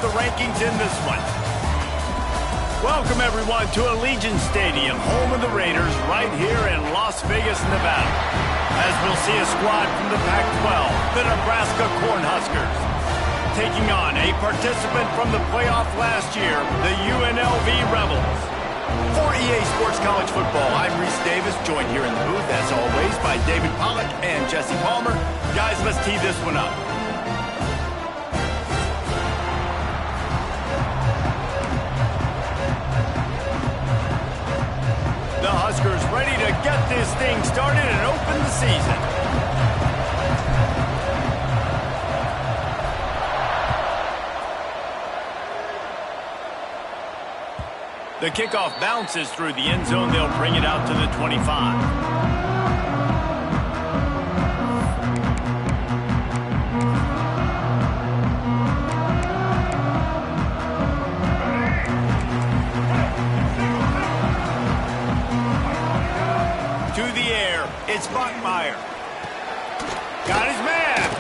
the rankings in this one. Welcome, everyone, to Allegiant Stadium, home of the Raiders, right here in Las Vegas, Nevada. As we'll see a squad from the Pac-12, the Nebraska Cornhuskers, taking on a participant from the playoff last year, the UNLV Rebels. For EA Sports College Football, I'm Reese Davis, joined here in the booth, as always, by David Pollack and Jesse Palmer. Guys, let's tee this one up. The Huskers ready to get this thing started and open the season. The kickoff bounces through the end zone. They'll bring it out to the 25. It's Bachmeyer. Got his man.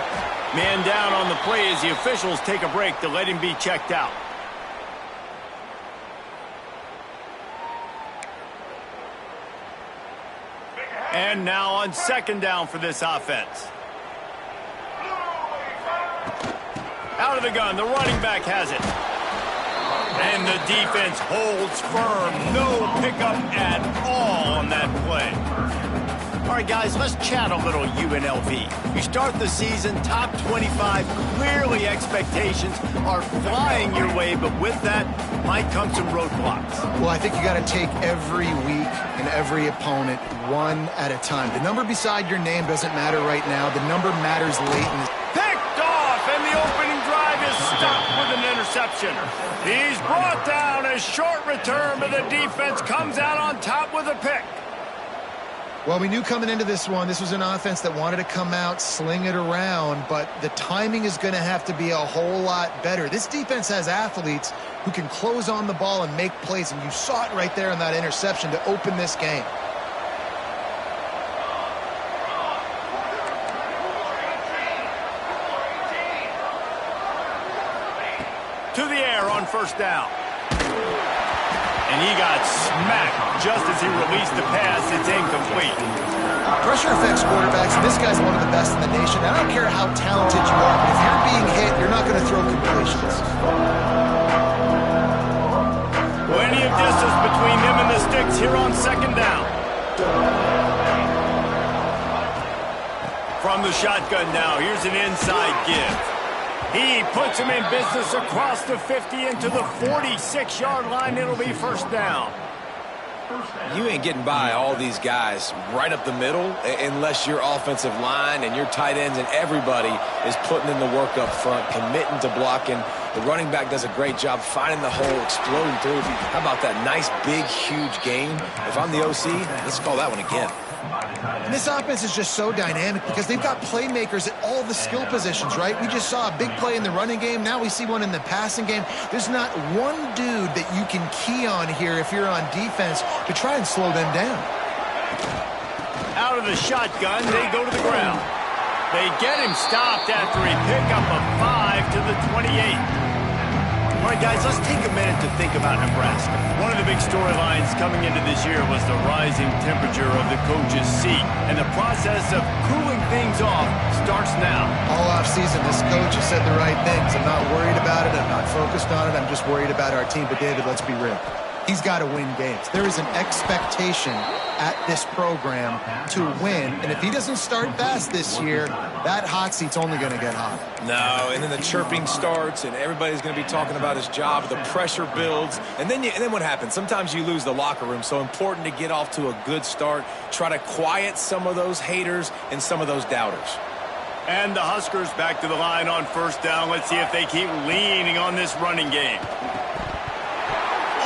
Man down on the play as the officials take a break to let him be checked out. And now on second down for this offense. Out of the gun, the running back has it. And the defense holds firm. No pickup at all on that play. All right, guys, let's chat a little UNLV. You start the season top 25. Clearly, expectations are flying your way, but with that might come some roadblocks. Well, I think you got to take every week and every opponent one at a time. The number beside your name doesn't matter right now. The number matters late in the... Picked off, and the opening drive is stopped with an interception. He's brought down. A short return, but the defense comes out on top with a pick. Well, we knew coming into this one, this was an offense that wanted to come out, sling it around, but the timing is going to have to be a whole lot better. This defense has athletes who can close on the ball and make plays, and you saw it right there in that interception to open this game. To the air on first down. And he got smacked just as he released the pass. It's incomplete. Pressure affects quarterbacks, and this guy's one of the best in the nation. I don't care how talented you are, but if you're being hit, you're not going to throw completions. Plenty of distance between them and the sticks here on second down. From the shotgun now, here's an inside give. He puts him in business across the 50 into the 46-yard line. It'll be first down. You ain't getting by all these guys right up the middle unless your offensive line and your tight ends and everybody is putting in the work up front, committing to blocking. The running back does a great job finding the hole, exploding through. How about that nice, big, huge game? If I'm the OC, let's call that one again. And this offense is just so dynamic because they've got playmakers at all the skill positions, right? We just saw a big play in the running game. Now we see one in the passing game. There's not one dude that you can key on here if you're on defense to try and slow them down. Out of the shotgun, they go to the ground. They get him stopped after he picked up a 5 to the 28. All right, guys, let's take a minute to think about Nebraska. One of the big storylines coming into this year was the rising temperature of the coach's seat, and the process of cooling things off starts now. All offseason, this coach has said the right things. I'm not worried about it. I'm not focused on it. I'm just worried about our team. But, David, let's be real. He's got to win games. There is an expectation at this program to win, and if he doesn't start fast this year, that hot seat's only going to get hot. No, and then the chirping starts, and everybody's going to be talking about his job. The pressure builds, and then what happens? Sometimes you lose the locker room, so important to get off to a good start. Try to quiet some of those haters and some of those doubters. And the Huskers back to the line on first down. Let's see if they keep leaning on this running game.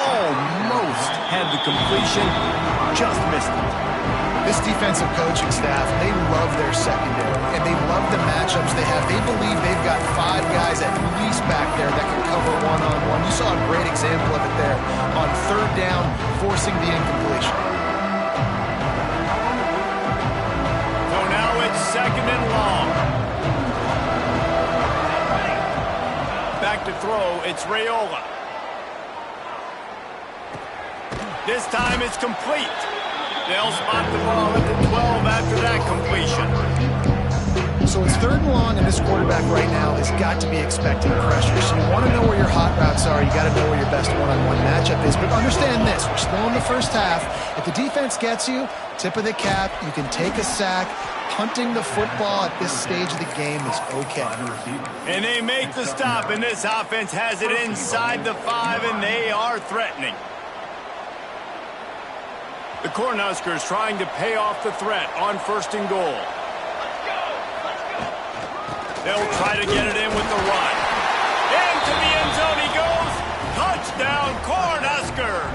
Almost had the completion, just missed it. This defensive coaching staff, they love their secondary, and they love the matchups they have. They believe they've got 5 guys at least back there that can cover one-on-one. You saw a great example of it there on third down, forcing the incompletion. So now it's second and long. Back to throw. It's Raiola. This time it's complete. They'll spot the ball at the 12 after that completion. So it's 3rd and long, and this quarterback right now has got to be expecting pressure. So you want to know where your hot routes are. You got to know where your best one-on-one matchup is. But understand this, we're still in the first half. If the defense gets you, tip of the cap, you can take a sack. Punting the football at this stage of the game is okay. And they make the stop, and this offense has it inside the 5, and they are threatening. The Cornhuskers trying to pay off the threat on 1st and goal. They'll try to get it in with the run. Into the end zone he goes. Touchdown, Cornhuskers.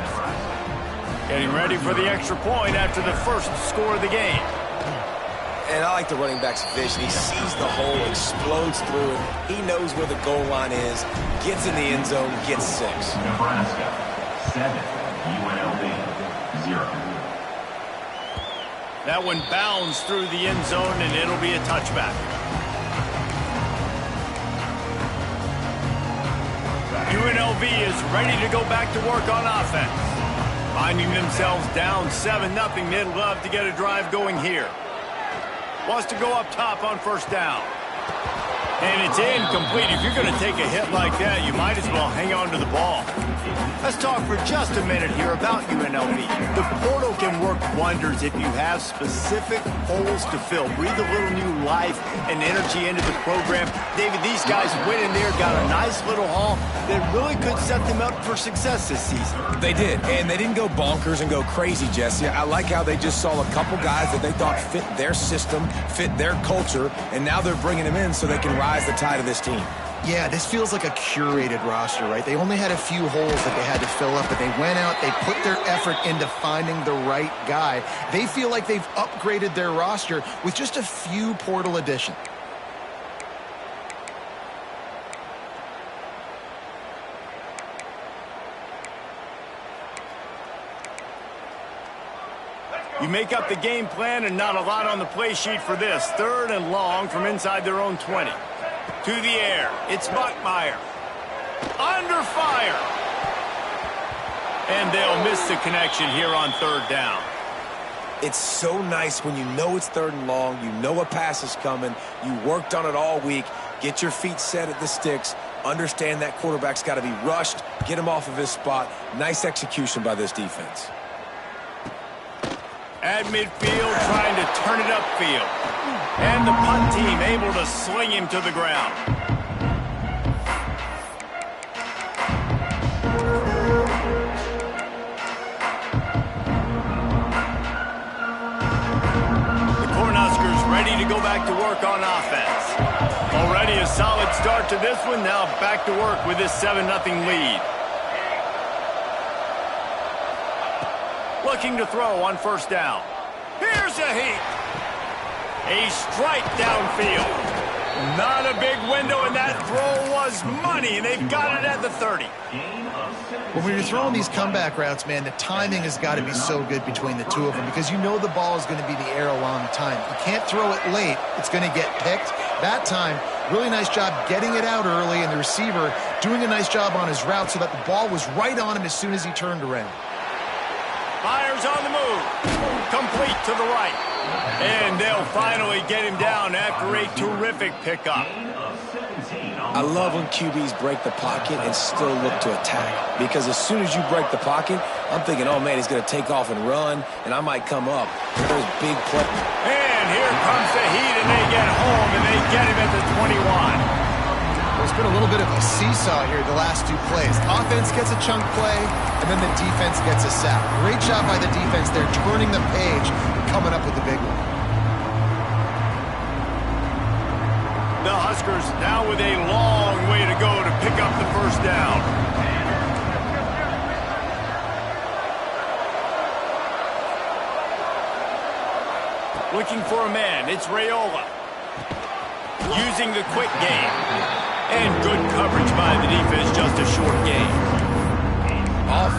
Getting ready for the extra point after the first score of the game. And I like the running back's vision. He sees the hole, explodes through it. He knows where the goal line is, gets in the end zone, gets 6. Nebraska, 7. UNLV, 0. That one bounds through the end zone, and it'll be a touchback. UNLV is ready to go back to work on offense. Finding themselves down 7-0, they'd love to get a drive going here. Wants to go up top on 1st down. And it's incomplete. If you're going to take a hit like that, you might as well hang on to the ball. Let's talk for just a minute here about UNLV. The portal can work wonders if you have specific holes to fill. Breathe a little new life and energy into the program. David, these guys went in there, got a nice little haul that really could set them up for success this season. They did, and they didn't go bonkers and go crazy, Jesse. I like how they just saw a couple guys that they thought fit their system, fit their culture, and now they're bringing them in so they can rise the tide of this team. Yeah, this feels like a curated roster, right? They only had a few holes that they had to fill up, but they went out, they put their effort into finding the right guy. They feel like they've upgraded their roster with just a few portal additions. You make up the game plan and not a lot on the play sheet for this. 3rd and long from inside their own 20. To the air. It's Buckmeyer. Under fire. And they'll miss the connection here on 3rd down. It's so nice when you know it's 3rd and long, you know a pass is coming, you worked on it all week, get your feet set at the sticks, understand that quarterback's got to be rushed, get him off of his spot. Nice execution by this defense. At midfield, trying to turn it upfield. And the punt team able to sling him to the ground. The Cornhuskers ready to go back to work on offense. Already a solid start to this one. Now back to work with this 7-0 lead. Looking to throw on 1st down. Here's a heat. A strike downfield. Not a big window, and that throw was money, and they've got it at the 30. When you're throwing these comeback routes, man, the timing has got to be so good between the two of them because you know the ball is going to be the air a long time. You can't throw it late. It's going to get picked. That time, really nice job getting it out early, and the receiver doing a nice job on his route so that the ball was right on him as soon as he turned around. Fires on the move. Complete to the right. And they'll finally get him down after a terrific pickup. I love when QBs break the pocket and still look to attack. Because as soon as you break the pocket, I'm thinking, oh, man, he's going to take off and run, and I might come up. Those big plays. And here comes the heat, and they get home, and they get him at the 21. There's been a little bit of a seesaw here the last 2 plays. Offense gets a chunk play, and then the defense gets a sack. Great job by the defense. They're turning the page and coming up with the big one. The Huskers now with a long way to go to pick up the 1st down. Looking for a man. It's Raiola. Using the quick game. And good coverage by the defense, just a short game.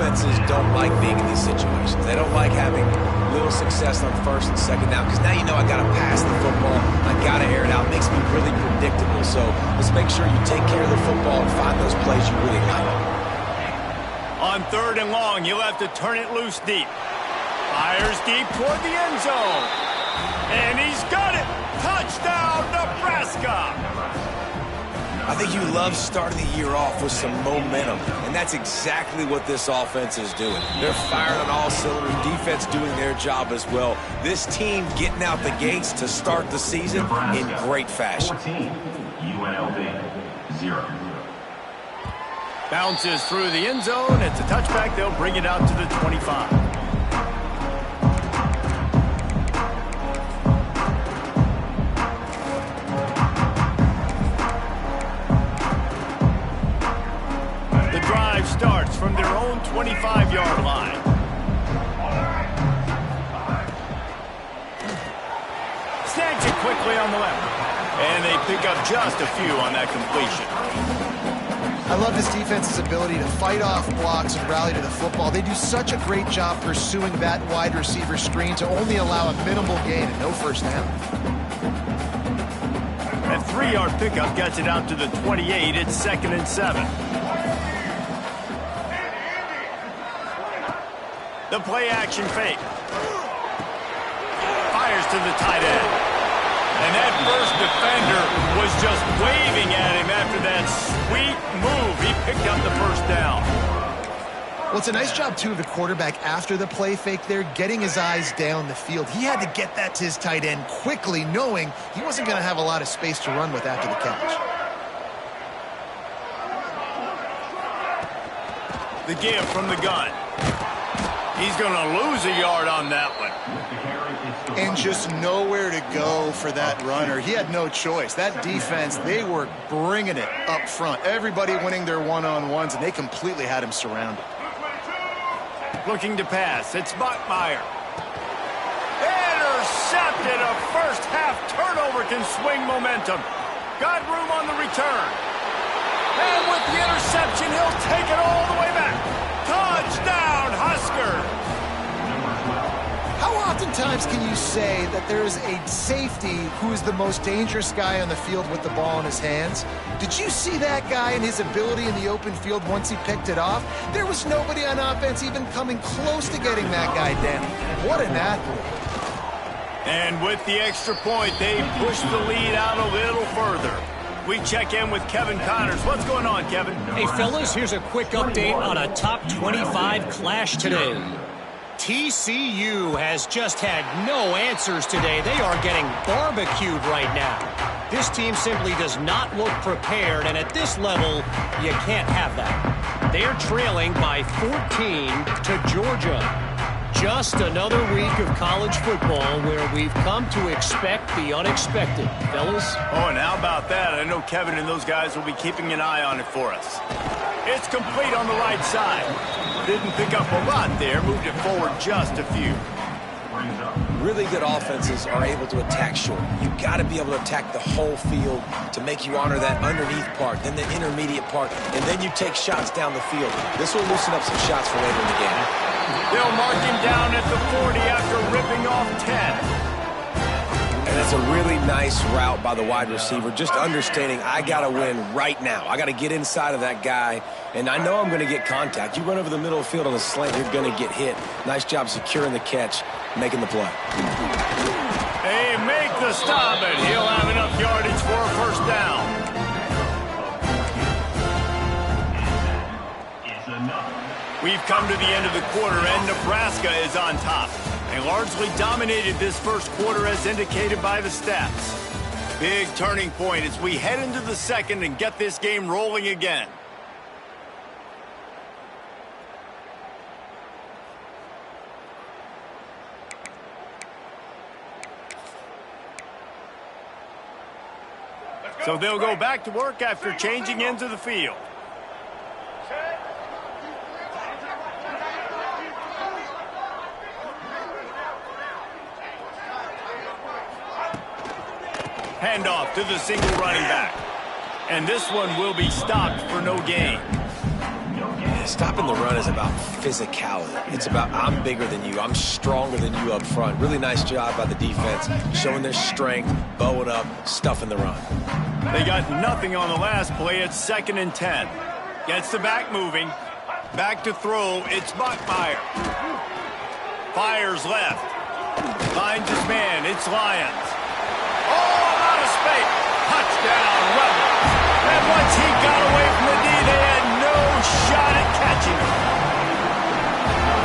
offenses don't like being in these situations. They don't like having little success on first and second down because now you know I got to pass the football. I got to air it out. It makes me really predictable. So let's make sure you take care of the football and find those plays you really like. On 3rd and long, you'll have to turn it loose deep. Fires deep toward the end zone. And he's got it. Touchdown, Nebraska. I think you love starting the year off with some momentum, and that's exactly what this offense is doing. They're firing on all cylinders, defense doing their job as well. This team getting out the gates to start the season in great fashion. 14, UNLV, 0. Bounces through the end zone. It's a touchback. They'll bring it out to the 25. Starts from their own 25-yard line. Snags it quickly on the left. And they pick up just a few on that completion. I love this defense's ability to fight off blocks and rally to the football. They do such a great job pursuing that wide receiver screen to only allow a minimal gain and no first down. That 3-yard pickup gets it out to the 28. It's 2nd and 7. The play-action fake. Fires to the tight end. And that first defender was just waving at him after that sweet move. He picked up the first down. Well, it's a nice job, too, of the quarterback after the play fake there, getting his eyes down the field. He had to get that to his tight end quickly, knowing he wasn't going to have a lot of space to run with after the catch. The give from the gun. He's going to lose a yard on that one. And just nowhere to go for that runner. He had no choice. That defense, they were bringing it up front. Everybody winning their one-on-ones, and they completely had him surrounded. Looking to pass. It's Bachmeier. Intercepted. A first-half turnover can swing momentum. Got room on the return. And with the interception, he'll take it all the way back. Touchdown, Huskers! How oftentimes can you say that there is a safety who is the most dangerous guy on the field with the ball in his hands? Did you see that guy and his ability in the open field once he picked it off? There was nobody on offense even coming close to getting that guy down. What an athlete. And with the extra point, they push the lead out a little further. We check in with Kevin Connors. What's going on, Kevin? Hey, fellas, here's a quick update on a top 25 clash today. TCU has just had no answers today. They are getting barbecued right now. This team simply does not look prepared, and at this level, you can't have that. They are trailing by 14 to Georgia. Just another week of college football where we've come to expect the unexpected, fellas. Oh, and how about that? I know Kevin and those guys will be keeping an eye on it for us. It's complete on the right side. Didn't pick up a lot there. Moved it forward just a few. Really good offenses are able to attack short. You've got to be able to attack the whole field to make you honor that underneath part, then the intermediate part, and then you take shots down the field. This will loosen up some shots for later in the game. They'll mark him down at the 40 after ripping off 10. And it's a really nice route by the wide receiver, just understanding I got to win right now. I got to get inside of that guy, and I know I'm going to get contact. You run over the middle of the field on a slant, you're going to get hit. Nice job securing the catch, making the play. They make the stop, and he'll have enough yardage for a first down. We've come to the end of the quarter, and Nebraska is on top. They largely dominated this first quarter as indicated by the stats. Big turning point as we head into the second and get this game rolling again. So they'll go back to work after changing into the field. Handoff to the single running back. And this one will be stopped for no gain. Stopping the run is about physicality. It's about I'm bigger than you. I'm stronger than you up front. Really nice job by the defense, showing their strength, bowing up, stuffing the run. They got nothing on the last play. It's 2nd and 10. Gets the back moving. Back to throw. It's Buckmeyer. Fires left. Finds his man. It's Lyons. Oh, out of space. Touchdown, Rebels. And once he got away from the D, they had no shot at catching him.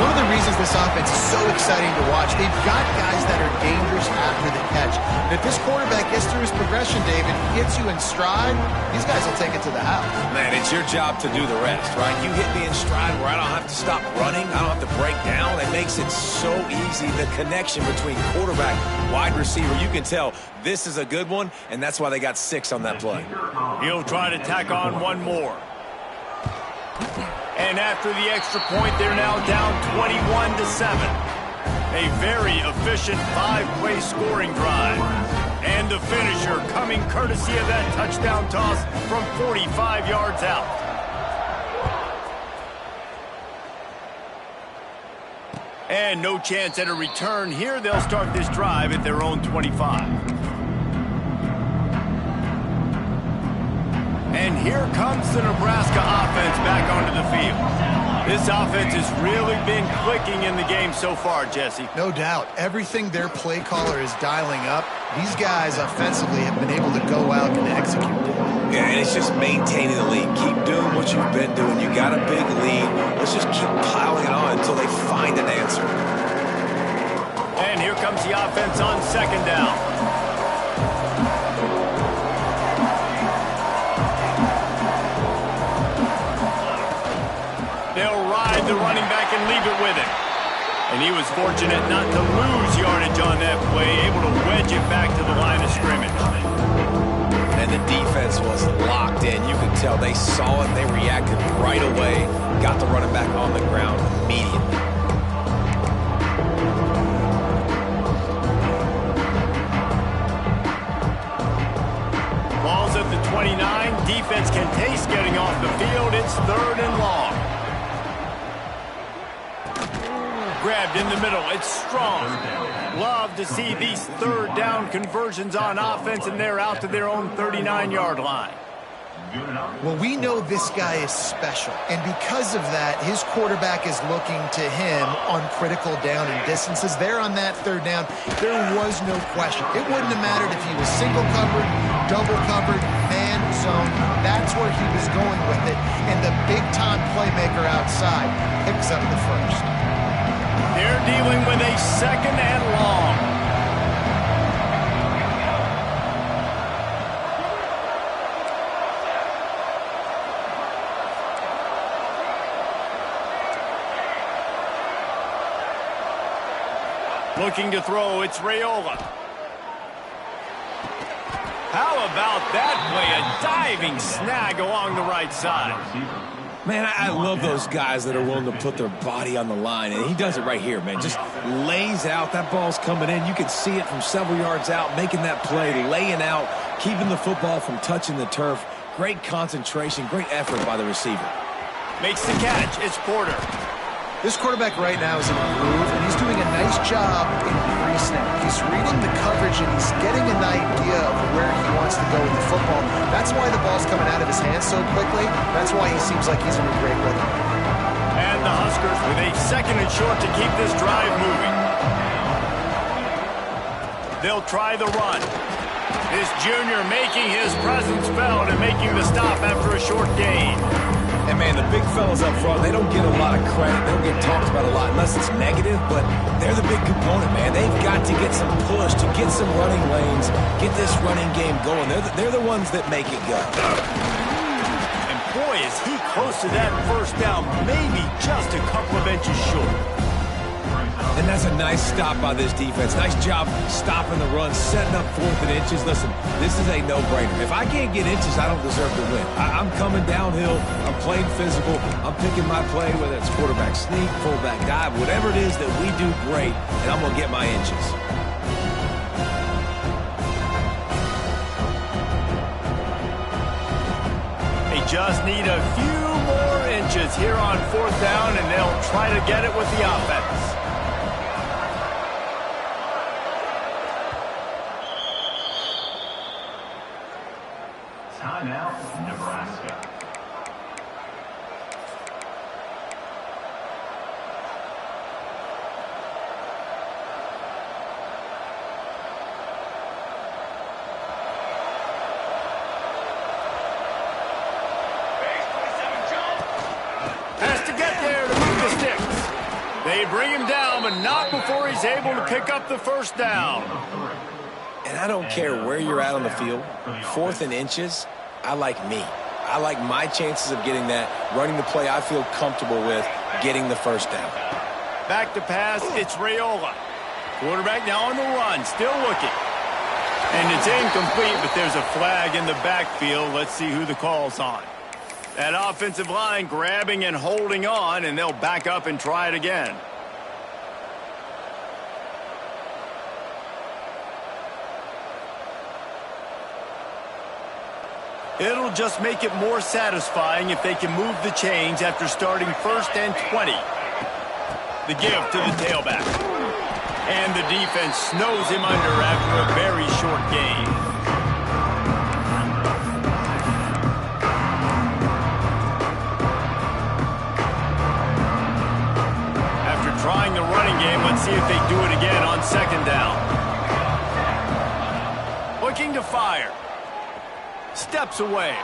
One of the reasons this offense is so exciting to watch, they've got guys that are dangerous after the catch. And if this quarterback gets through his progression, David, gets you in stride, these guys will take it to the house. Man, it's your job to do the rest, right? You hit me in stride where I don't have to stop running. I don't have to break down. It makes it so easy. The connection between quarterback, wide receiver, you can tell this is a good one, and that's why they got 6 on that play. He'll try to tack on one more. And after the extra point, they're now down 21-7. A very efficient 5-play scoring drive. And the finisher coming courtesy of that touchdown toss from 45 yards out. And no chance at a return here. They'll start this drive at their own 25. And here comes the Nebraska offense back onto the field. This offense has really been clicking in the game so far, Jesse. No doubt. Everything their play caller is dialing up, these guys offensively have been able to go out and execute. Yeah, and it's just maintaining the lead. Keep doing what you've been doing. You got a big lead. Let's just keep piling it on until they find an answer. And here comes the offense on 2nd down. They'll ride the running back and leave it with him. And he was fortunate not to lose yardage on that play, able to wedge it back to the line of scrimmage. And the defense was locked in. You could tell they saw it. They reacted right away. Got the running back on the ground immediately. Ball's at the 29. Defense can taste getting off the field. It's 3rd and long. Grabbed in the middle. It's strong. Love to see these 3rd down conversions on offense, and they're out to their own 39-yard line. Well, we know this guy is special, and because of that, his quarterback is looking to him on critical down and distances. There on that 3rd down, there was no question. It wouldn't have mattered if he was single covered, double covered, man zone. That's where he was going with it, and the big-time playmaker outside picks up the first. They're dealing with a 2nd and long. Looking to throw, it's Raiola. How about that play? A diving snag along the right side. Man, I love those guys that are willing to put their body on the line, and he does it right here, man. Just lays out. That ball's coming in. You can see it from several yards out, making that play, laying out, keeping the football from touching the turf. Great concentration, great effort by the receiver. Makes the catch. It's Porter. This quarterback right now is in a groove, and he's doing a nice job in pre-snap. He's reading the coverage, and he's getting an idea of where he wants to go with the football. That's why the ball's coming out of his hands so quickly. That's why he seems like he's in a great rhythm. And the Huskers with a 2nd and short to keep this drive moving. They'll try the run. This junior making his presence felt and making the stop after a short gain. And, man, the big fellas up front, they don't get a lot of credit. They don't get talked about a lot unless it's negative, but they're the big component, man. They've got to get some push, to get some running lanes, get this running game going. They're the ones that make it go. And, boy, is he close to that 1st down, maybe just a couple of inches short. And that's a nice stop by this defense. Nice job stopping the run, setting up 4th and inches. Listen, this is a no-brainer. If I can't get inches, I don't deserve to win. I'm coming downhill. I'm playing physical. I'm picking my play, whether it's quarterback sneak, fullback dive, whatever it is that we do great, and I'm going to get my inches. They just need a few more inches here on 4th down, and they'll try to get it with the offense. Timeout, Nebraska. Has to get there to move the sticks. They bring him down, but not before he's able to pick up the first down. And I don't care where you're at on the field, 4th and inches, I like me. I like my chances of getting that, running the play I feel comfortable with, getting the first down. Back to pass, it's Raiola. Quarterback now on the run, still looking. And it's incomplete, but there's a flag in the backfield. Let's see who the call's on. That offensive line grabbing and holding on, and they'll back up and try it again. It'll just make it more satisfying if they can move the chains after starting 1st and 20. The give to the tailback. And the defense snows him under after a very short game. After trying the running game, let's see if they do it again on 2nd down. Looking to fire. Steps away.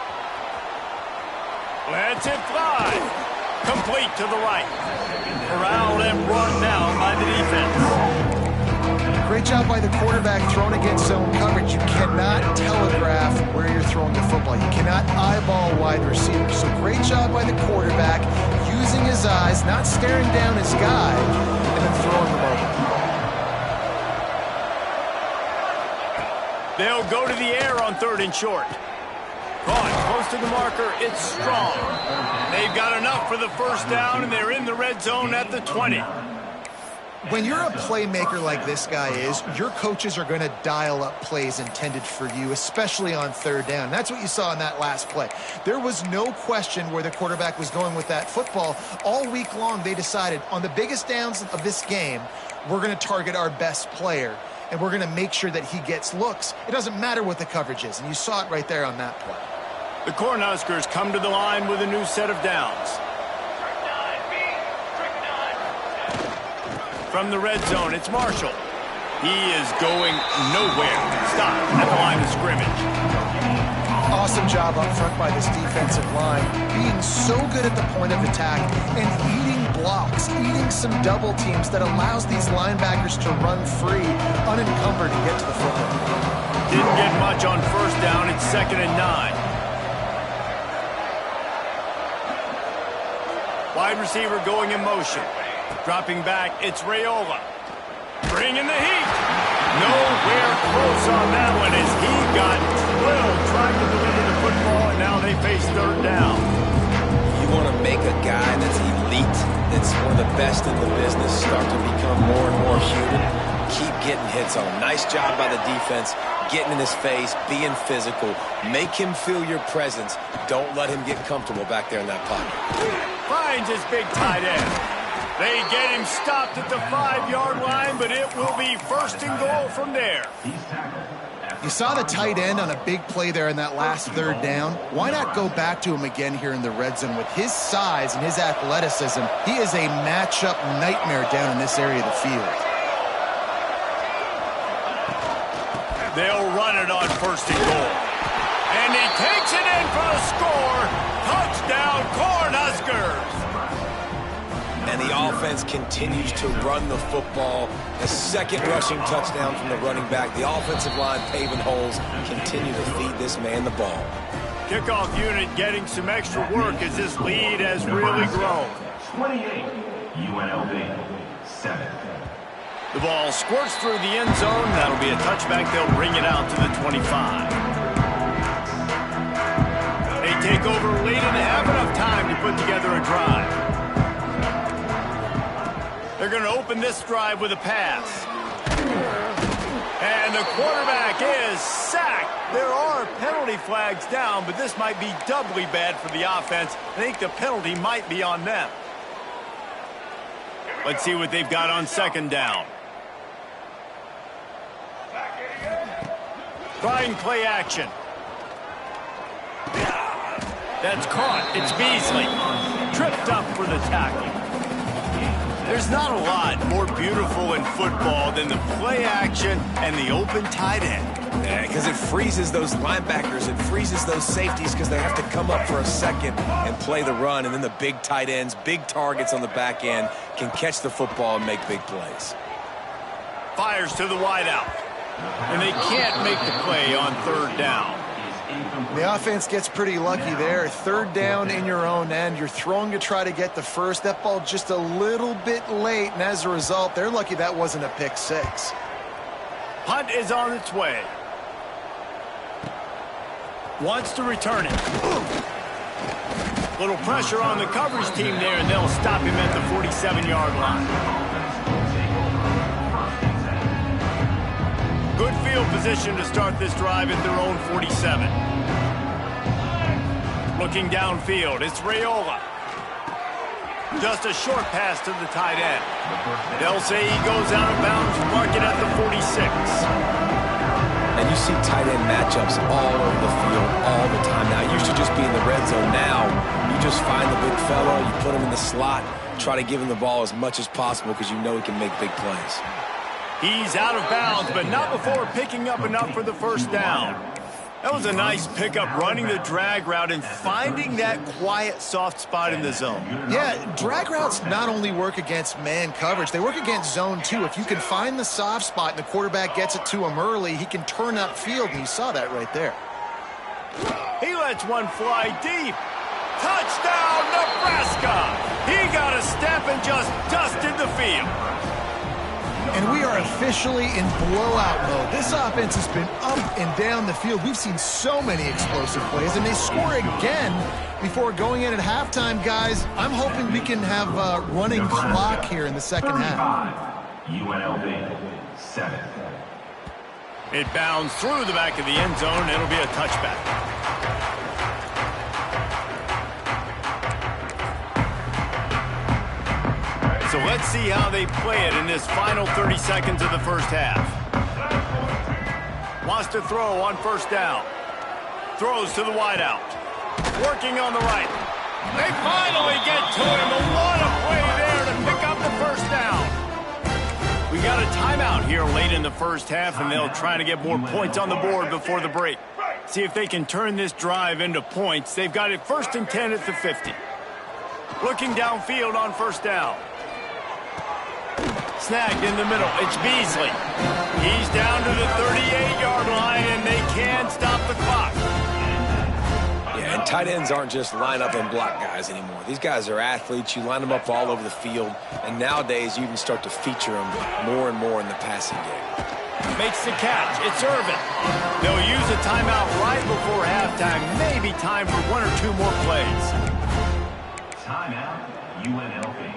Lets it fly. Complete to the right. Corralled and brought down by the defense. Great job by the quarterback thrown against zone coverage. You cannot telegraph where you're throwing the football. You cannot eyeball wide receivers. So great job by the quarterback using his eyes, not staring down his guy, and then throwing them over. They'll go to the air on 3rd and short. Caught close to the marker. It's Strong. They've got enough for the first down, and they're in the red zone at the 20. When you're a playmaker like this guy is, your coaches are going to dial up plays intended for you, especially on 3rd down. That's what you saw in that last play. There was no question where the quarterback was going with that football. All week long, they decided on the biggest downs of this game, we're going to target our best player, and we're going to make sure that he gets looks. It doesn't matter what the coverage is, and you saw it right there on that play. The Cornhuskers come to the line with a new set of downs. From the red zone, it's Marshall. He is going nowhere. Stop at the line of scrimmage. Awesome job up front by this defensive line, being so good at the point of attack and eating blocks, eating some double teams that allows these linebackers to run free, unencumbered, and get to the football. Didn't get much on 1st down. It's 2nd and 9. Wide receiver going in motion. Dropping back, it's Raiola. Bringing the heat. Nowhere close on that one as he got drilled trying to deliver the football, and now they face 3rd down. You want to make a guy that's elite, that's one of the best in the business, start to become more and more human. Keep getting hits on him. Nice job by the defense, getting in his face, being physical. Make him feel your presence. Don't let him get comfortable back there in that pocket. Finds his big tight end. They get him stopped at the 5-yard line, but it will be 1st and goal from there. You saw the tight end on a big play there in that last 3rd down. Why not go back to him again here in the red zone? With his size and his athleticism, he is a matchup nightmare down in this area of the field. They'll run it on 1st and goal. And he takes it in for the score. Touchdown, Cornhuskers. And the offense continues to run the football. A 2nd rushing touchdown from the running back. The offensive line paving holes. Continue to feed this man the ball. Kickoff unit getting some extra work as this lead has really grown. 28, UNLV, 7. The ball squirts through the end zone. That'll be a touchback. They'll bring it out to the 25. They take over late and have enough time to put together a drive. They're going to open this drive with a pass. And the quarterback is sacked. There are penalty flags down, but this might be doubly bad for the offense. I think the penalty might be on them. Let's see what they've got on second down. Trying play action. That's caught. It's Beasley. Tripped up for the tackle. There's not a lot more beautiful in football than the play action and the open tight end. Yeah, because it freezes those linebackers. It freezes those safeties because they have to come up for a second and play the run. And then the big tight ends, big targets on the back end can catch the football and make big plays. Fires to the wideout. And they can't make the play on third down. The offense gets pretty lucky there. Third down in your own end. You're throwing to try to get the first. That ball just a little bit late, and as a result, they're lucky that wasn't a pick six. Punt is on its way. Wants to return it. Little pressure on the coverage team there, and they'll stop him at the 47-yard line. Good field position to start this drive at their own 47. Looking downfield, it's Raiola. Just a short pass to the tight end. They'll say he goes out of bounds, mark it at the 46. And you see tight end matchups all over the field all the time now. It used to just be in the red zone. Now you just find the big fella, you put him in the slot, try to give him the ball as much as possible because you know he can make big plays. He's out of bounds, but not before picking up enough for the first down. That was a nice pickup, running the drag route and finding that quiet, soft spot in the zone. Yeah, drag routes not only work against man coverage, they work against zone too. If you can find the soft spot and the quarterback gets it to him early, he can turn upfield, and you saw that right there. He lets one fly deep. Touchdown, Nebraska! He got a step and just dusted the field. And we are officially in blowout mode. This offense has been up and down the field. We've seen so many explosive plays, and they score again before going in at halftime, guys. I'm hoping we can have a running clock here in the second half. UNLV 7. It bounds through the back of the end zone. It'll be a touchback. So let's see how they play it in this final 30 seconds of the first half. Wants to throw on first down. Throws to the wideout. Working on the right. They finally get to him. And what a play there to pick up the first down. We got a timeout here late in the first half, and they'll try to get more points on the board before the break. See if they can turn this drive into points. They've got it 1st and 10 at the 50. Looking downfield on first down. Snagged in the middle. It's Beasley. He's down to the 38-yard line, and they can't stop the clock. Yeah, and tight ends aren't just line up and block guys anymore. These guys are athletes. You line them up all over the field, and nowadays you even start to feature them more and more in the passing game. Makes the catch. It's Irvin. They'll use a timeout right before halftime. Maybe time for 1 or 2 more plays. Timeout, UNLV.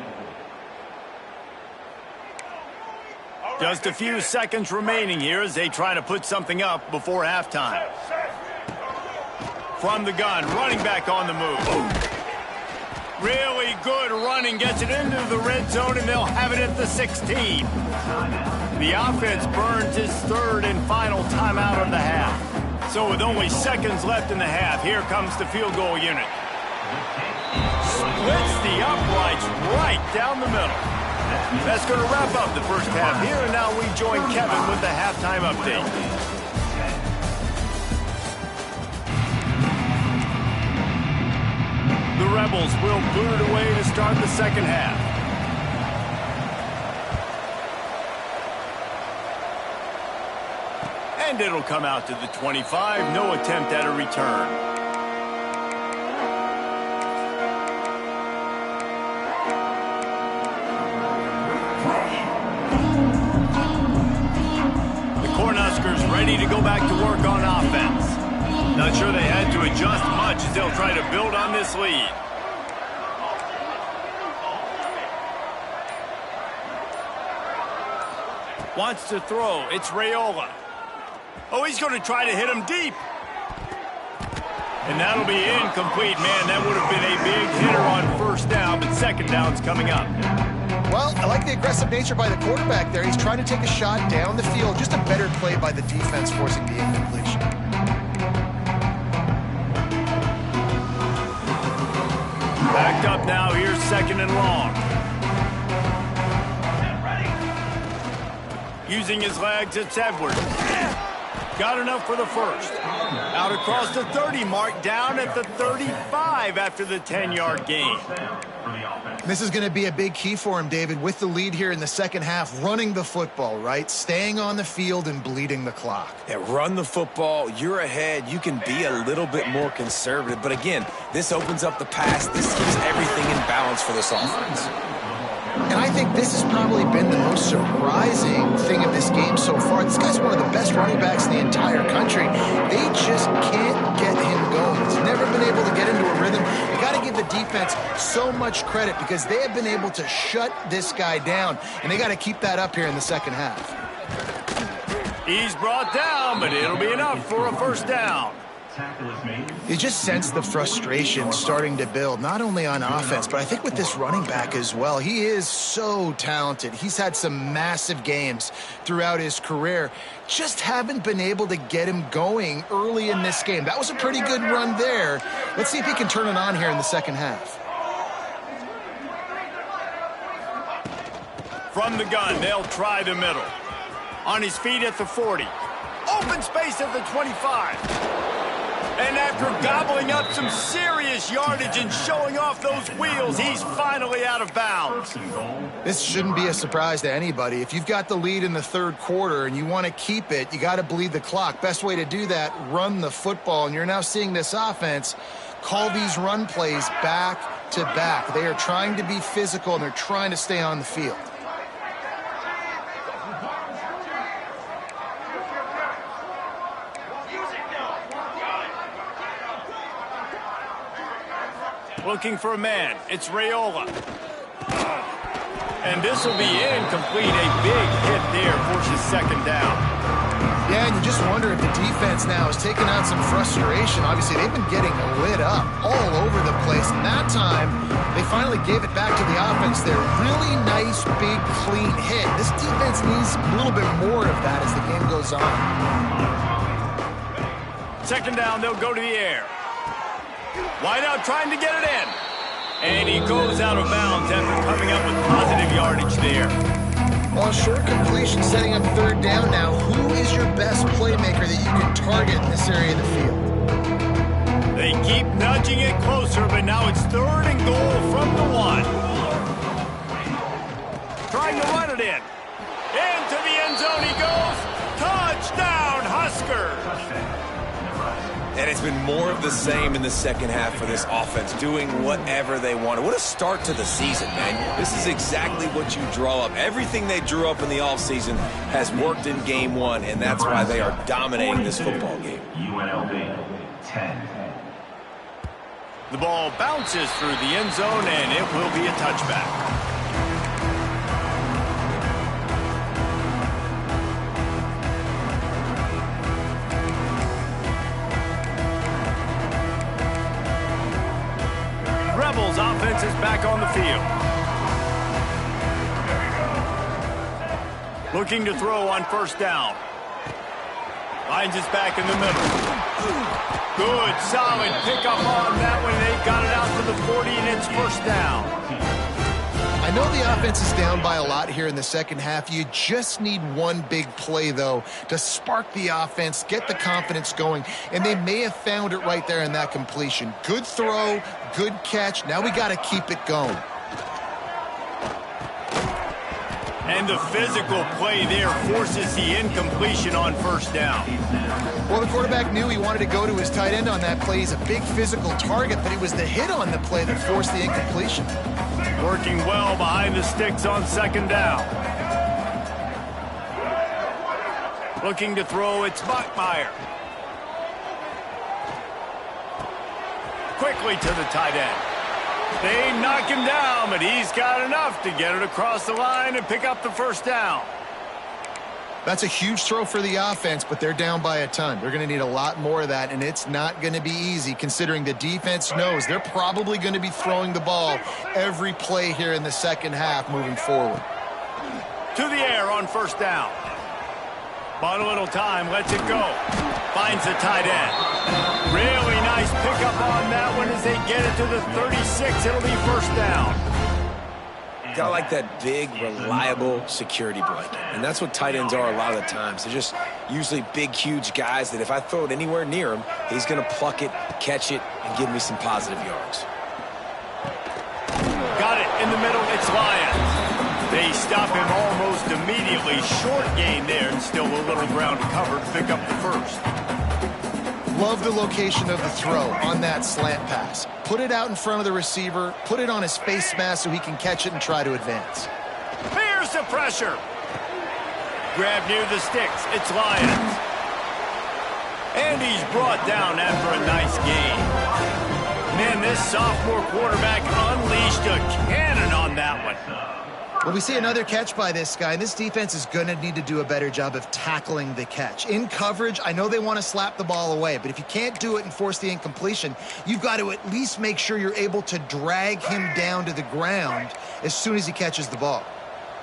Just a few seconds remaining here as they try to put something up before halftime. From the gun, running back on the move. Really good running, gets it into the red zone, and they'll have it at the 16. The offense burns its 3rd and final timeout of the half. So with only seconds left in the half, here comes the field goal unit. Splits the uprights right down the middle. That's going to wrap up the first half here, and now we join Kevin with the halftime update. The Rebels will boot it away to start the second half. And it'll come out to the 25. No attempt at a return. Ready to go back to work on offense. Not sure they had to adjust much as they'll try to build on this lead. Wants to throw. It's Raiola. Oh, he's going to try to hit him deep. And that'll be incomplete. Man, that would have been a big hitter on first down, but second down's coming up. Well, I like the aggressive nature by the quarterback there. He's trying to take a shot down the field. Just a better play by the defense forcing the incompletion. Backed up now. Here's second and long. Using his legs, it's Edwards. Got enough for the first. Out across the 30 mark, down at the 35 after the 10-yard gain. This is going to be a big key for him, David, with the lead here in the second half, running the football, right? Staying on the field and bleeding the clock. Yeah, run the football. You're ahead. You can be a little bit more conservative. But again, this opens up the pass. This keeps everything in balance for this offense. And I think this has probably been the most surprising thing of this game so far. This guy's one of the best running backs in the entire country. They just can't get him going. He's never been able to get into a rhythm. You got to give the defense so much credit because they have been able to shut this guy down, and they got to keep that up here in the second half. He's brought down, but it'll be enough for a first down. You just sense the frustration starting to build, not only on offense, but I think with this running back as well. He is so talented. He's had some massive games throughout his career. Just haven't been able to get him going early in this game. That was a pretty good run there. Let's see if he can turn it on here in the second half. From the gun, they'll try the middle. On his feet at the 40. Open space at the 25. And after gobbling up some serious yardage and showing off those wheels, he's finally out of bounds. This shouldn't be a surprise to anybody. If you've got the lead in the third quarter and you want to keep it, you got to bleed the clock. Best way to do that, run the football. And you're now seeing this offense call these run plays back to back. They are trying to be physical, and they're trying to stay on the field. Looking for a man. It's Raiola. And this will be incomplete. A big hit there, forces second down. Yeah, and you just wonder if the defense now has taken out some frustration. Obviously, they've been getting lit up all over the place. And that time, they finally gave it back to the offense there. Really nice, big, clean hit. This defense needs a little bit more of that as the game goes on. Second down, they'll go to the air. Wide out trying to get it in. And he goes out of bounds after coming up with positive yardage there. Well, short completion setting up third down now. Who is your best playmaker that you can target in this area of the field? They keep nudging it closer, but now it's third and goal from the 1. Trying to run it in. Into the end zone he goes. Touchdown, Huskers. And it's been more of the same in the second half for this offense, doing whatever they wanted. What a start to the season, man. This is exactly what you draw up. Everything they drew up in the offseason has worked in game 1, and that's why they are dominating this football game. UNLV 10. The ball bounces through the end zone, and it will be a touchback. Rebels offense is back on the field. Looking to throw on first down. Finds his back in the middle. Good, solid pickup on that one. They got it out to the 40, and it's first down. I know the offense is down by a lot here in the second half. You just need one big play, though, to spark the offense, get the confidence going, and they may have found it right there in that completion. Good throw, good catch. Now we got to keep it going. And the physical play there forces the incompletion on first down. Well, the quarterback knew he wanted to go to his tight end on that play. He's a big physical target, but it was the hit on the play that forced the incompletion. Working well behind the sticks on second down. Looking to throw, it's Bachmeier. Quickly to the tight end. They knock him down, but he's got enough to get it across the line and pick up the first down. That's a huge throw for the offense, but they're down by a ton. They're going to need a lot more of that, and it's not going to be easy considering the defense knows they're probably going to be throwing the ball every play here in the second half moving forward. To the air on first down. Bought a little time, lets it go. Finds the tight end. Really nice pickup on that one as they get it to the 36. It'll be first down. Gotta like that big, reliable security blanket. And that's what tight ends are a lot of the times. They're just usually big, huge guys that if I throw it anywhere near him, he's going to pluck it, catch it, and give me some positive yards. Got it in the middle. It's Lions. They stop him almost immediately. Short gain there and still a little ground covered. Pick up the first. Love the location of the throw on that slant pass. Put it out in front of the receiver, put it on his face mask so he can catch it and try to advance. Here's the pressure. Grab near the sticks. It's Lions. And he's brought down after a nice gain. Man, this sophomore quarterback unleashed a cannon on that one. Well, we see another catch by this guy, and this defense is going to need to do a better job of tackling the catch. In coverage, I know they want to slap the ball away, but if you can't do it and force the incompletion, you've got to at least make sure you're able to drag him down to the ground as soon as he catches the ball.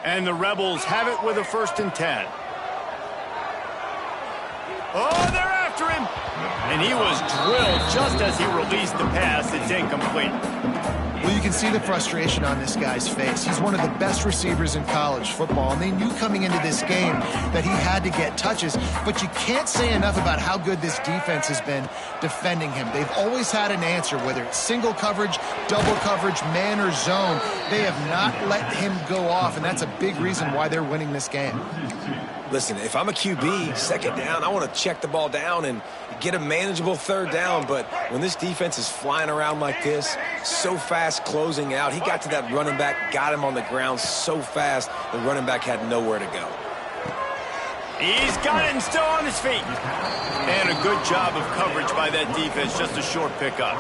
And the Rebels have it with a 1st and 10. Oh, they're after him. And he was drilled just as he released the pass. It's incomplete. Well, you can see the frustration on this guy's face. He's one of the best receivers in college football, and they knew coming into this game that he had to get touches, but you can't say enough about how good this defense has been defending him. They've always had an answer, whether it's single coverage, double coverage, man or zone. They have not let him go off, and that's a big reason why they're winning this game. Listen, if I'm a QB, second down, I want to check the ball down and get a manageable third down. But when this defense is flying around like this, so fast closing out, he got to that running back, got him on the ground so fast, the running back had nowhere to go. He's got it and still on his feet. And a good job of coverage by that defense, just a short pickup.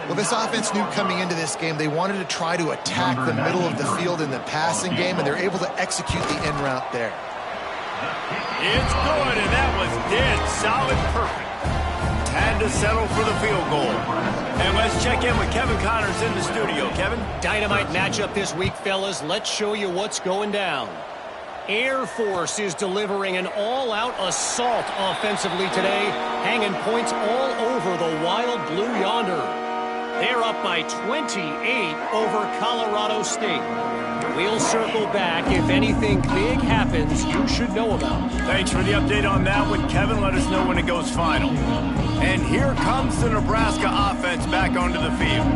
Well, this offense knew coming into this game they wanted to try to attack the middle of the field in the passing game, and they're able to execute the in route there. It's good, and that was dead solid, perfect. Had to settle for the field goal. And let's check in with Kevin Connors in the studio. Kevin? Dynamite matchup this week, fellas. Let's show you what's going down. Air Force is delivering an all-out assault offensively today, hanging points all over the Wild Blue Yonder. They're up by 28 over Colorado State. We'll circle back if anything big happens you should know about. Thanks for the update on that one, Kevin. Let us know when it goes final. And here comes the Nebraska offense back onto the field.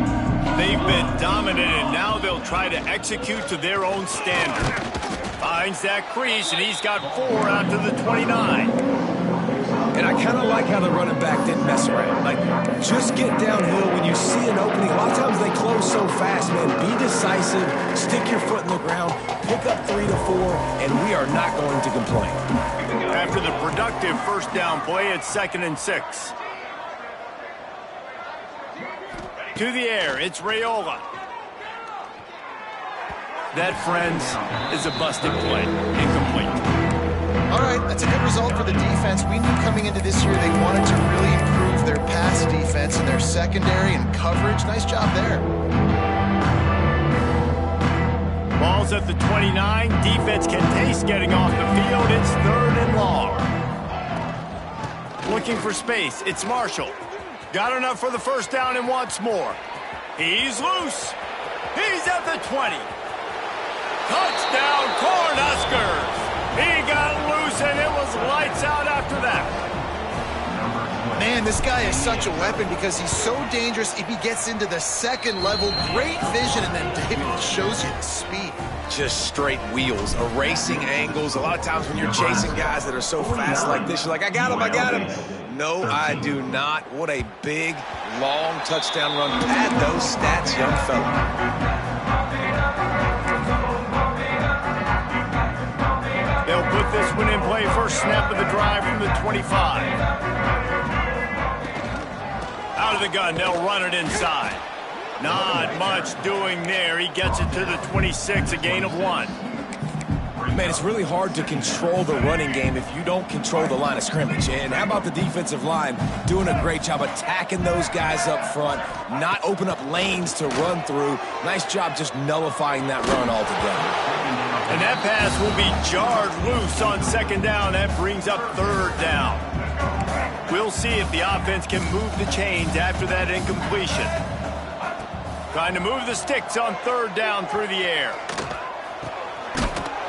They've been dominated. Now they'll try to execute to their own standard. Finds that crease, and he's got 4 out to the 29. And I kind of like how the running back didn't mess around. Like, just get downhill when you see an opening. A lot of times they close so fast, man. Be decisive, stick your foot in the ground, pick up 3 to 4, and we are not going to complain. After the productive first down play, it's 2nd and 6. To the air, it's Raiola. That, friends, is a busted play. Incomplete. All right, that's a good result for the defense. We knew coming into this year they wanted to really improve their pass defense and their secondary and coverage. Nice job there. Ball's at the 29. Defense can taste getting off the field. It's 3rd and long. Looking for space. It's Marshall. Got enough for the first down and wants more. He's loose. He's at the 20. Touchdown, Cornhuskers. He got loose, and it was lights out after that. Man, this guy is such a weapon because he's so dangerous if he gets into the second level. Great vision, and then David shows you the speed. Just straight wheels, erasing angles. A lot of times when you're chasing guys that are so fast like this, you're like, I got him. No, I do not. What a big, long touchdown run. Pad those stats, young fella. They'll put this one in play. First snap of the drive from the 25. Out of the gun, they'll run it inside. Not much doing there. He gets it to the 26, a gain of 1. Man, it's really hard to control the running game if you don't control the line of scrimmage. And how about the defensive line doing a great job attacking those guys up front, not open up lanes to run through. Nice job just nullifying that run altogether. And that pass will be jarred loose on second down. That brings up third down. We'll see if the offense can move the chains after that incompletion. Trying to move the sticks on third down through the air.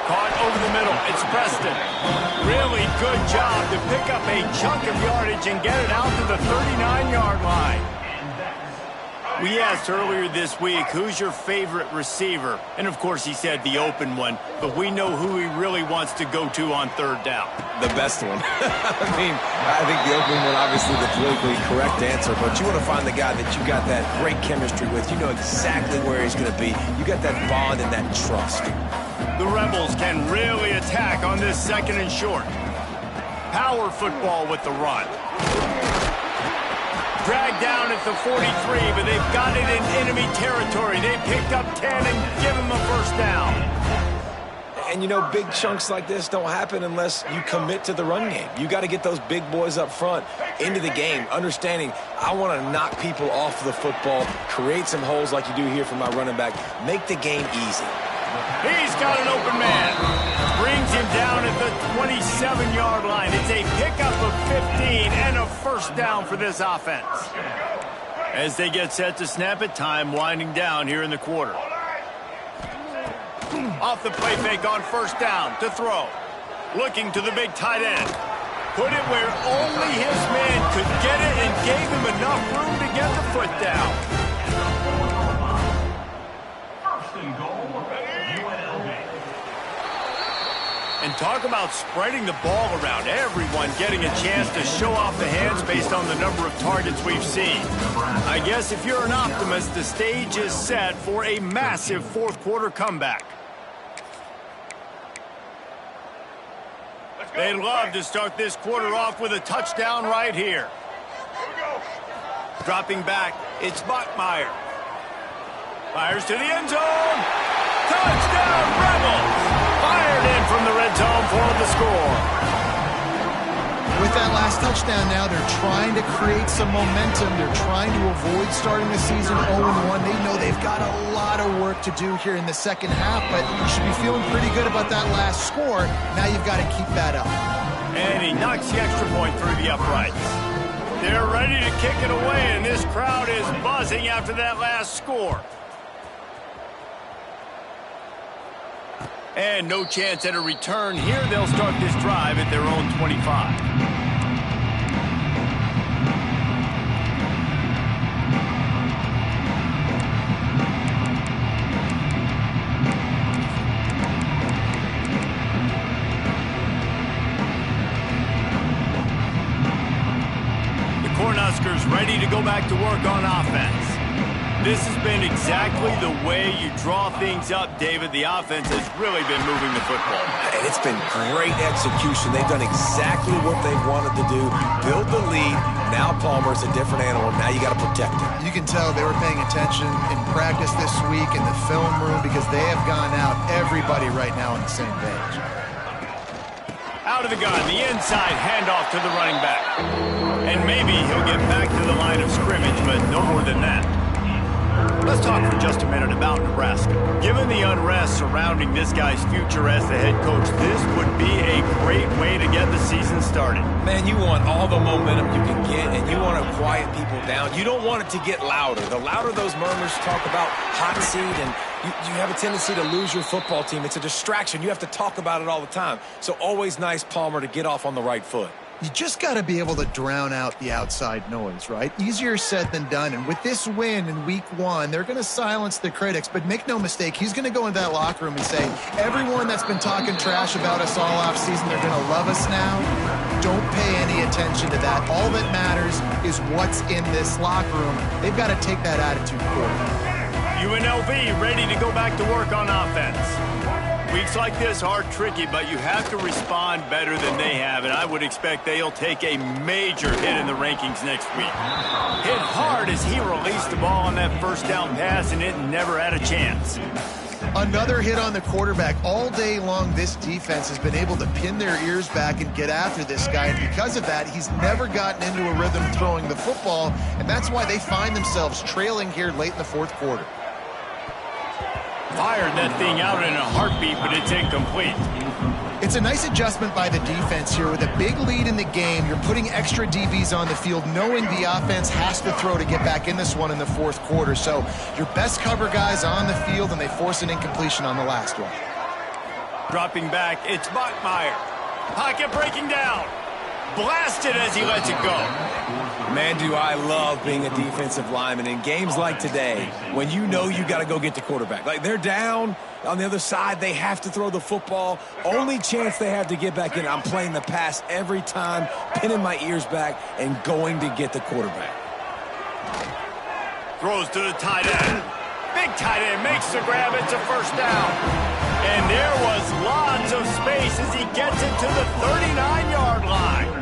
Caught over the middle. It's Preston. Really good job to pick up a chunk of yardage and get it out to the 39-yard line. We asked earlier this week, who's your favorite receiver? And, of course, he said the open one. But we know who he really wants to go to on third down. The best one. I think the open one, obviously, the politically correct answer. But you want to find the guy that you got that great chemistry with. You know exactly where he's going to be. You got that bond and that trust. The Rebels can really attack on this second and short. Power football with the run. Dragged down at the 43, but they've got it in enemy territory. They picked up 10 and give them a first down. And, you know, big chunks like this don't happen unless you commit to the run game. You got to get those big boys up front into the game, understanding I want to knock people off the football, create some holes like you do here for my running back, make the game easy. He's got an open man. Brings him down at the 27-yard line. It's a pickup of 15 and a first down for this offense. As they get set to snap it, time winding down here in the quarter. Off the play fake on first down to throw. Looking to the big tight end. Put it where only his man could get it and gave him enough room to get the foot down. And talk about spreading the ball around. Everyone getting a chance to show off the hands based on the number of targets we've seen. I guess if you're an optimist, the stage is set for a massive fourth quarter comeback. They'd love to start this quarter off with a touchdown right here. Dropping back, it's Bachmeier. Fires to the end zone. Touchdown, Rebels! Fired in from the red zone for the score. With that last touchdown now, they're trying to create some momentum. They're trying to avoid starting the season 0-1. They know they've got a lot of work to do here in the second half, but you should be feeling pretty good about that last score. Now you've got to keep that up. And he knocks the extra point through the uprights. They're ready to kick it away, and this crowd is buzzing after that last score. And no chance at a return here. They'll start this drive at their own 25. The Cornhuskers ready to go back to work on offense. This has been exactly the way you draw things up, David. The offense has really been moving the football. And it's been great execution. They've done exactly what they wanted to do. Build the lead. Now Palmer's a different animal. Now you got to protect him. You can tell they were paying attention in practice this week in the film room because they have gone out, everybody right now on the same page. Out of the gun, the inside handoff to the running back. And maybe he'll get back to the line of scrimmage, but no more than that. Let's talk for just a minute about Nebraska. Given the unrest surrounding this guy's future as the head coach, this would be a great way to get the season started. Man, you want all the momentum you can get, and you want to quiet people down. You don't want it to get louder. The louder those murmurs talk about hot seat, and you have a tendency to lose your football team. It's a distraction. You have to talk about it all the time. So always nice, Palmer, to get off on the right foot. You just got to be able to drown out the outside noise, right? Easier said than done. And with this win in week one, they're going to silence the critics. But make no mistake, he's going to go into that locker room and say, everyone that's been talking trash about us all offseason, they're going to love us now. Don't pay any attention to that. All that matters is what's in this locker room. They've got to take that attitude forward. UNLV ready to go back to work on offense. Weeks like this are tricky, but you have to respond better than they have, and I would expect they'll take a major hit in the rankings next week. Hit hard as he released the ball on that first down pass, and it never had a chance. Another hit on the quarterback. All day long, this defense has been able to pin their ears back and get after this guy. And because of that, he's never gotten into a rhythm throwing the football. And that's why they find themselves trailing here late in the fourth quarter. Fired that thing out in a heartbeat, but it's incomplete. It's a nice adjustment by the defense here. With a big lead in the game, you're putting extra DBs on the field, knowing the offense has to throw to get back in this one in the fourth quarter. So your best cover guys on the field, and they force an incompletion on the last one. Dropping back, it's Bachmeier. Pocket breaking down. Blasted as he lets it go. Man, do I love being a defensive lineman in games like today when you know you got to go get the quarterback. Like, they're down on the other side. They have to throw the football. Only chance they have to get back in. I'm playing the pass every time, pinning my ears back and going to get the quarterback. Throws to the tight end. Big tight end makes the grab. It's a first down. And there was lots of space as he gets it to the 39-yard line.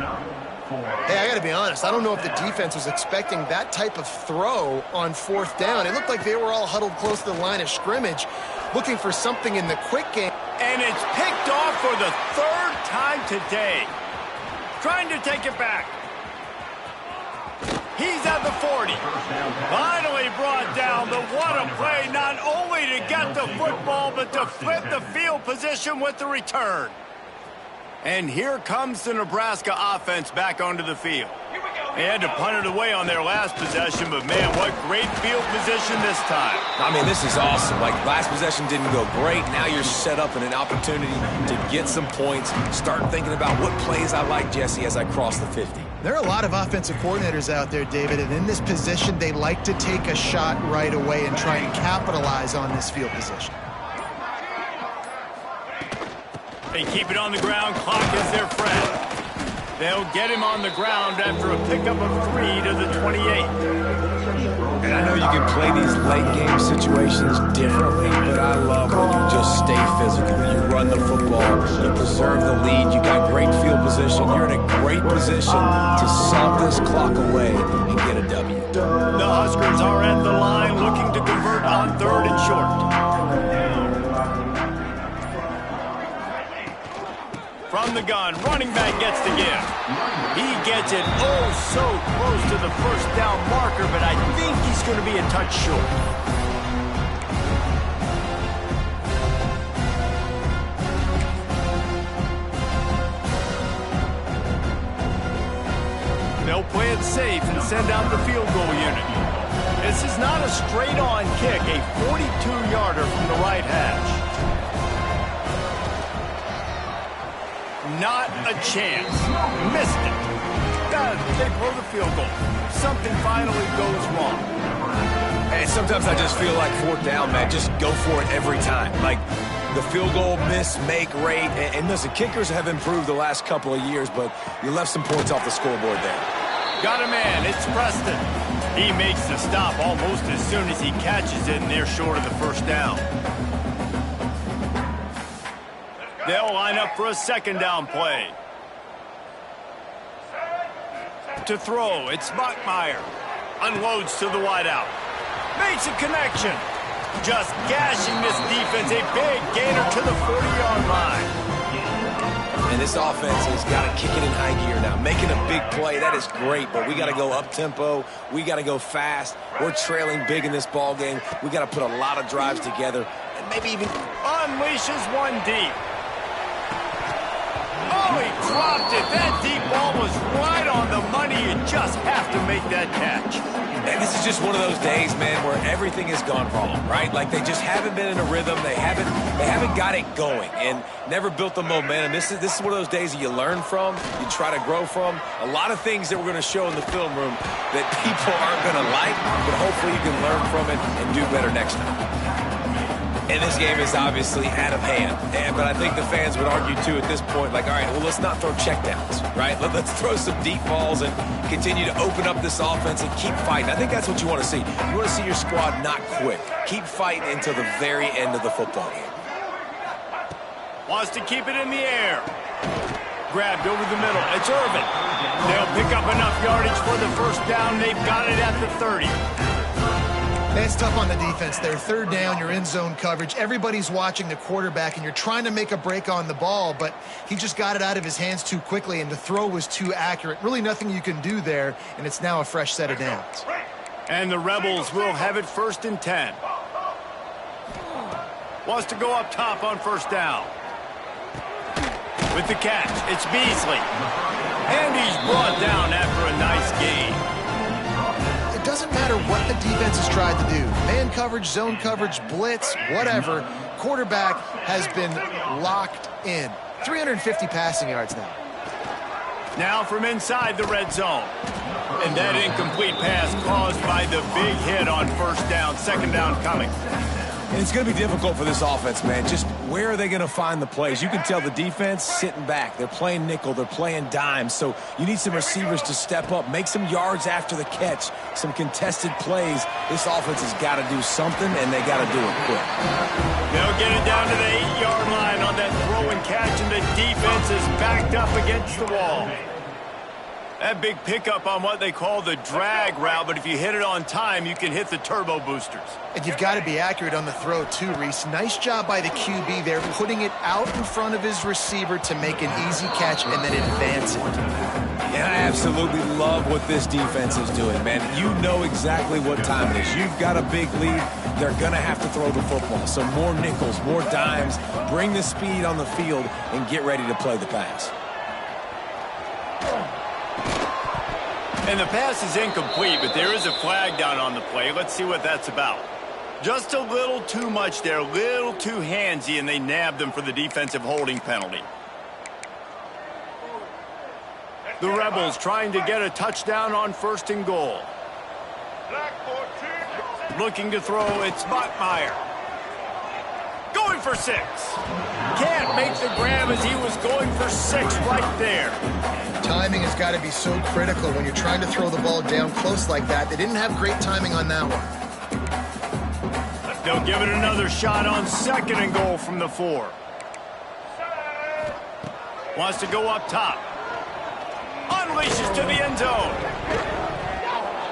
Hey, I got to be honest. I don't know if the defense was expecting that type of throw on fourth down. It looked like they were all huddled close to the line of scrimmage, looking for something in the quick game. And it's picked off for the third time today. Trying to take it back. He's at the 40. Finally brought down. The what a play, not only to get the football, but to flip the field position with the return. And here comes the Nebraska offense back onto the field. They had to punt it away on their last possession, but man, what great field position this time. I mean, this is awesome. Like, last possession didn't go great. Now you're set up in an opportunity to get some points. Start thinking about what plays I like, Jesse, as I cross the 50. There are a lot of offensive coordinators out there, David, and in this position, they like to take a shot right away and try and capitalize on this field position. They keep it on the ground. Clock is their friend. They'll get him on the ground after a pickup of 3 to the 28. And I know you can play these late game situations differently, but I love when you just stay physical. You run the football, you preserve the lead, you got great field position. You're in a great position to salt this clock away and get a W. The Huskers are at the line looking to convert on 3rd and short. From the gun, running back gets the give. He gets it oh so close to the first down marker, but I think he's going to be a touch short. They'll play it safe and send out the field goal unit. This is not a straight-on kick, a 42-yarder from the right hash. Not a chance. Missed it. They blow the field goal. Something finally goes wrong. And sometimes I just feel like 4th down, man, just go for it every time. Like, the field goal miss-make rate. And listen, kickers have improved the last couple of years, but you left some points off the scoreboard there. Got a man. It's Preston. He makes the stop almost as soon as he catches it, and they're short of the first down. They'll line up for a 2nd down play. To throw, it's Bachmeier. Unloads to the wideout. Makes a connection. Just gashing this defense. A big gainer to the 40-yard line. And this offense has got to kick it in high gear now. Making a big play, that is great, but we got to go up-tempo. We got to go fast. We're trailing big in this ball game. We got to put a lot of drives together and maybe even unleashes one deep. Oh, he dropped it. That deep ball was right on the money. You just have to make that catch. And this is just one of those days, man, where everything has gone wrong, right? Like, they just haven't been in a rhythm. They haven't got it going and never built the momentum. This is one of those days that you learn from, you try to grow from. A lot of things that we're going to show in the film room that people aren't going to like, but hopefully you can learn from it and do better next time. And this game is obviously out of hand. But I think the fans would argue, too, at this point, like, all right, well, let's not throw checkdowns, right? Let's throw some deep balls and continue to open up this offense and keep fighting. I think that's what you want to see. You want to see your squad not quit. Keep fighting until the very end of the football game. Wants to keep it in the air. Grabbed over the middle. It's Irvin. They'll pick up enough yardage for the first down. They've got it at the 30. It's tough on the defense there. Third down, you're in zone coverage. Everybody's watching the quarterback, and you're trying to make a break on the ball, but he just got it out of his hands too quickly, and the throw was too accurate. Really nothing you can do there, and it's now a fresh set of downs. And the Rebels will have it 1st and 10. Wants to go up top on 1st down. With the catch, it's Beasley. And he's brought down after a nice gain. It doesn't matter what the defense has tried to do. Man coverage, zone coverage, blitz, whatever. Quarterback has been locked in. 350 passing yards now. Now from inside the red zone. And that incomplete pass caused by the big hit on 1st down. 2nd down coming. And it's going to be difficult for this offense, man. Just where are they going to find the plays? You can tell the defense sitting back. They're playing nickel. They're playing dime. So you need some receivers to step up, make some yards after the catch, some contested plays. This offense has got to do something, and they got to do it quick. They'll get it down to the 8-yard line on that throw and catch, and the defense is backed up against the wall. That big pickup on what they call the drag route, but if you hit it on time, you can hit the turbo boosters. And you've got to be accurate on the throw, too, Reese. Nice job by the QB there, putting it out in front of his receiver to make an easy catch and then advance it. And I absolutely love what this defense is doing, man. You know exactly what time it is. You've got a big lead. They're going to have to throw the football. So more nickels, more dimes. Bring the speed on the field and get ready to play the pass. And the pass is incomplete, but there is a flag down on the play. Let's see what that's about. Just a little too much there, a little too handsy, and they nabbed them for the defensive holding penalty. The Rebels trying to get a touchdown on 1st and goal. Looking to throw, it's Bachmeier. Going for 6. Can't make the grab as he was going for 6 right there. Timing has got to be so critical when you're trying to throw the ball down close like that. They didn't have great timing on that one. They'll give it another shot on 2nd and goal from the 4. Wants to go up top. Unleashes to the end zone.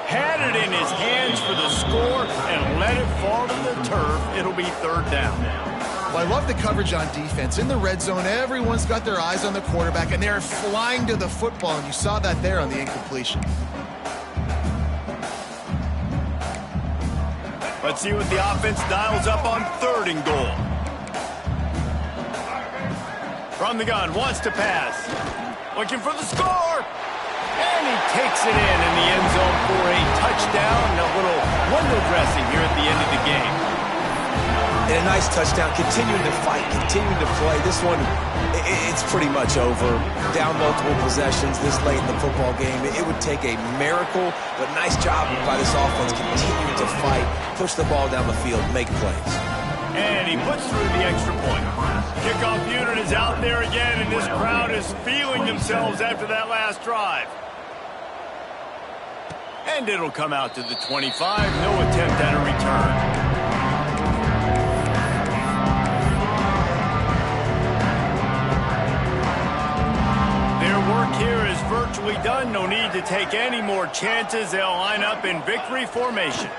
Had it in his hands for the score and let it fall to the turf. It'll be 3rd down. Well, I love the coverage on defense. In the red zone, everyone's got their eyes on the quarterback, and they're flying to the football, and you saw that there on the incompletion. Let's see what the offense dials up on 3rd and goal. From the gun, wants to pass. Looking for the score. And he takes it in the end zone for a touchdown. A little window dressing here at the end of the game. And a nice touchdown, continuing to fight, continuing to play. This one, it's pretty much over. Down multiple possessions this late in the football game. It would take a miracle, but nice job by this offense continuing to fight, push the ball down the field, make plays. And he puts through the extra point. Kickoff unit is out there again, and this crowd is feeling themselves after that last drive. And it'll come out to the 25. No attempt at a return. Work here is virtually done. No need to take any more chances. They'll line up in victory formation.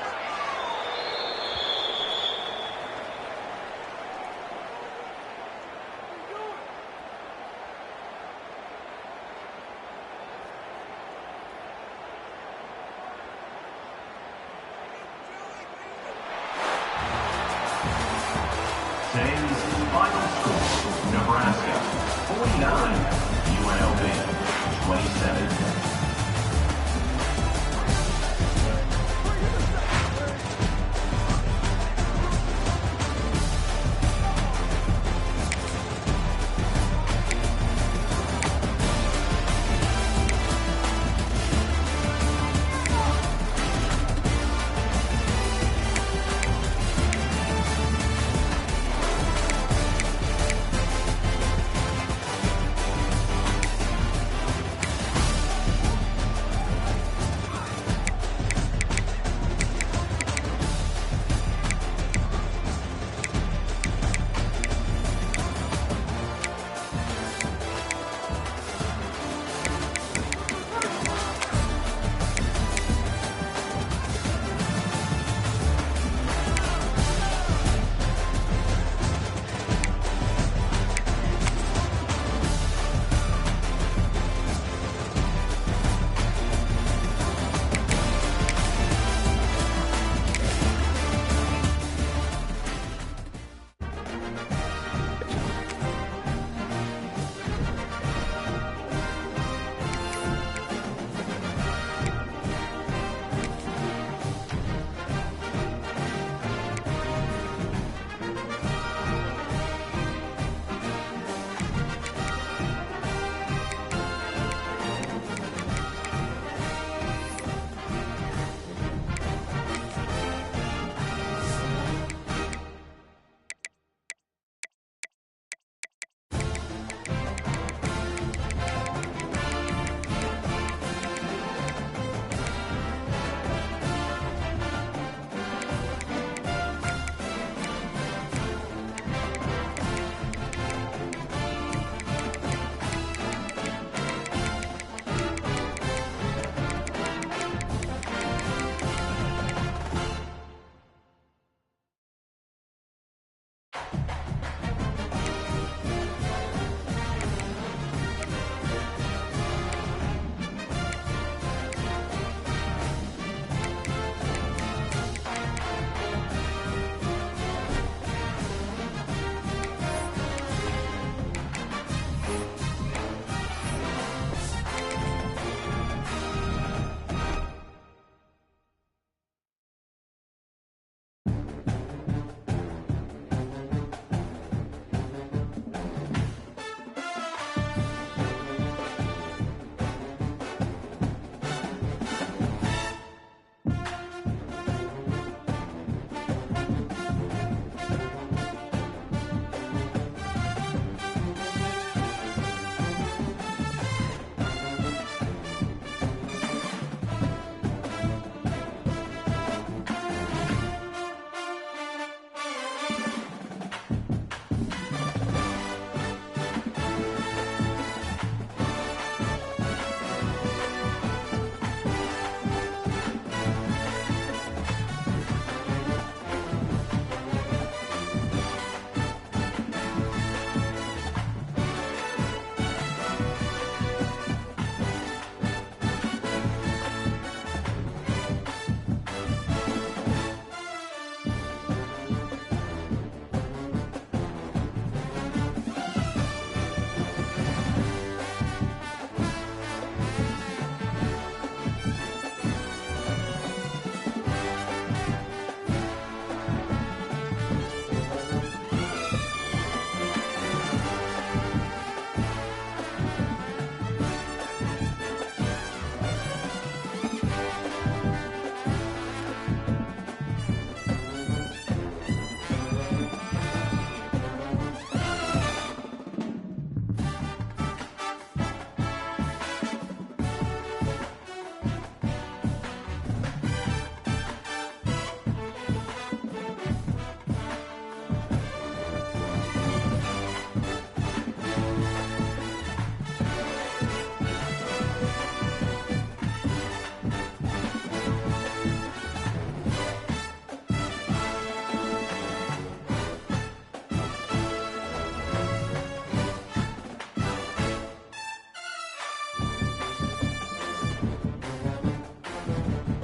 Today's final score, Nebraska 49, UNLV 27.